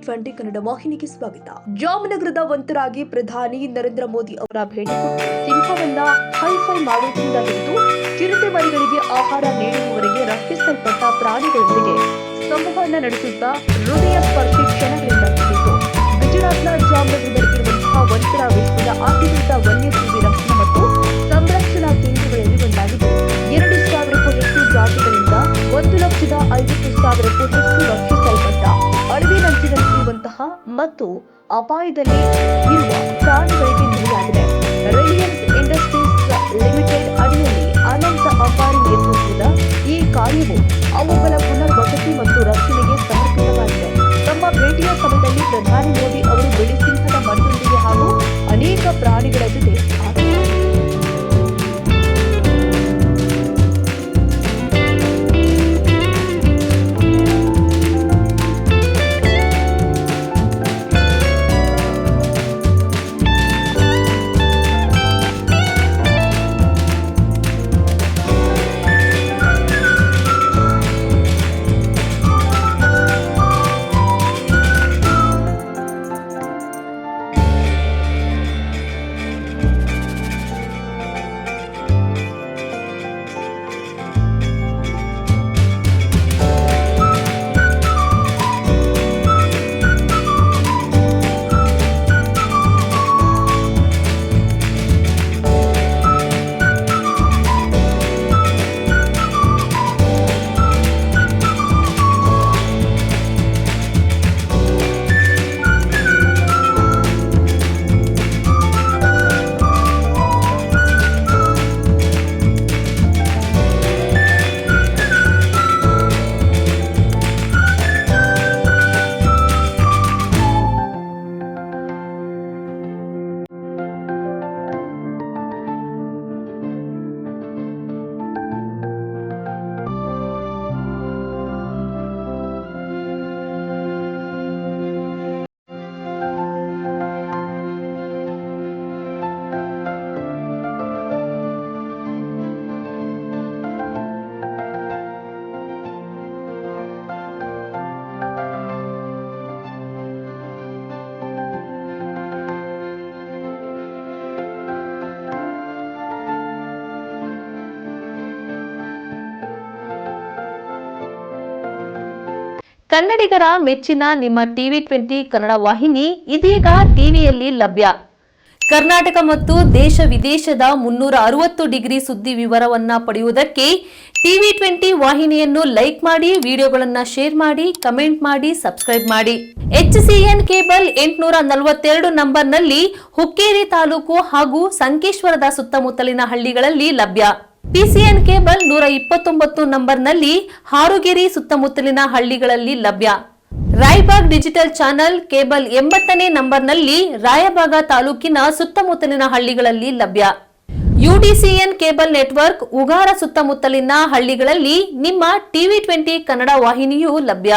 ಟಿವಿ20 ಕನ್ನಡ ವಾಹಿನಿಗೆ ಸ್ವಾಗತ. ಜಾಮನಗರದ ವಂತರಾಗಿ ಪ್ರಧಾನಿ ನರೇಂದ್ರ ಮೋದಿ ಅವರ ಭೇಟಿ ಕೊಟ್ಟು ಸಿಂಹವನ್ನ ಹೈಫೈ ಮಾಡುವುದರಿಂದ ಹಿಡಿದು ಚಿರತೆ ಮರಿಗಳಿಗೆ ಆಹಾರ ನೀಡುವವರೆಗೆ ರಕ್ಷಿಸಲ್ಪಟ್ಟ ಪ್ರಾಣಿಗಳೊಂದಿಗೆ ಸಂವಹನ ನಡೆಸುತ್ತಾ ಹೃದಯ ಸ್ಪರ್ಶಿ ಕ್ಷಣಗಳಿಂದಾಗಿತ್ತು. ಗುಜರಾತ್ನ ಜಾಮನಗರದಲ್ಲಿರುವಂತಹ ವಂತರಾ ವಿಶ್ವದ ಅತಿದೊಡ್ಡ ವನ್ಯಜೀವಿ ರಕ್ಷಣಾ ಮತ್ತು ಸಂರಕ್ಷಣಾ ಕೇಂದ್ರಗಳಲ್ಲಿ ಒಂದಾಗಿದೆ. 2,000ಕ್ಕೂ ಹೆಚ್ಚು ಜಾತಿಗಳಿಂದ 1,50,000ಕ್ಕೂ ಹೆಚ್ಚು ರಕ್ಷಿಸಲ್ಪಟ್ಟ ಅಳಿವಿನಂಚಿನಲ್ಲಿರುವಂತಹ ಮತ್ತು ಅಪಾಯದಲ್ಲಿ ಇರುವ ಪ್ರಾಣಿಗಳಿಗೆ ನೀಡಲಾಗಿದೆ. ರಿಲಯನ್ಸ್ ಇಂಡಸ್ಟ್ರೀಸ್ ಲಿಮಿಟೆಡ್ ಅಡಿಯಲ್ಲಿ ಅನಂತ ಅಂಬಾನಿ ನೇತೃತ್ವದ ಈ ಕಾರ್ಯವು ಅವುಗಳ ಪುನರ್ವಸತಿ ಮತ್ತು ರಕ್ಷಣೆಗೆ ಸಮರ್ಪಿತವಾಗಿದೆ. ತಮ್ಮ ಭೇಟಿಯ ಸಮಯದಲ್ಲಿ ಪ್ರಧಾನಿ ಮೋದಿ ಅವರು ಬಿಳಿ ಸಿಂಹದ ಮರಿಯೊಂದಿಗೆ ಹಾಗೂ ಅನೇಕ ಪ್ರಾಣಿಗಳ ಜೊತೆ ಕನ್ನಡಿಗರ ಮೆಚ್ಚಿನ ನಿಮ್ಮ ಟಿವಿ20 ಕನ್ನಡ ವಾಹಿನಿ ಇದೀಗ ಟಿವಿಯಲ್ಲಿ ಲಭ್ಯ. ಕರ್ನಾಟಕ ಮತ್ತು ದೇಶ ವಿದೇಶದ 360 ಡಿಗ್ರಿ ಸುದ್ದಿ ವಿವರವನ್ನ ಪಡೆಯುವುದಕ್ಕೆ ಟಿವಿ20 ವಾಹಿನಿಯನ್ನು ಲೈಕ್ ಮಾಡಿ, ವಿಡಿಯೋಗಳನ್ನ ಶೇರ್ ಮಾಡಿ, ಕಮೆಂಟ್ ಮಾಡಿ, ಸಬ್ಸ್ಕ್ರೈಬ್ ಮಾಡಿ. HCN ಕೇಬಲ್ 842 ನಂಬರ್ನಲ್ಲಿ ಹುಕ್ಕೇರಿ ತಾಲೂಕು ಹಾಗೂ ಸಂಕೇಶ್ವರದ ಸುತ್ತಮುತ್ತಲಿನ ಹಳ್ಳಿಗಳಲ್ಲಿ ಲಭ್ಯ. PCN ಕೇಬಲ್ 129 ನಂಬರ್ನಲ್ಲಿ ಹಾರುಗೆರೆ ಸುತ್ತಮುತ್ತಲಿನ ಹಳ್ಳಿಗಳಲ್ಲಿ ಲಭ್ಯ. ರಾಯಬಾಗ್ ಡಿಜಿಟಲ್ ಚಾನೆಲ್ ಕೇಬಲ್ 80ನೇ ನಂಬರ್ನಲ್ಲಿ ರಾಯಬಾಗ ತಾಲೂಕಿನ ಸುತ್ತಮುತ್ತಲಿನ ಹಳ್ಳಿಗಳಲ್ಲಿ ಲಭ್ಯ. UDCN ಕೇಬಲ್ ನೆಟ್ವರ್ಕ್ ಉಗಾರ ಸುತ್ತಮುತ್ತಲಿನ ಹಳ್ಳಿಗಳಲ್ಲಿ ನಿಮ್ಮ ಟಿವಿ20 ಕನ್ನಡ ವಾಹಿನಿಯೂ ಲಭ್ಯ.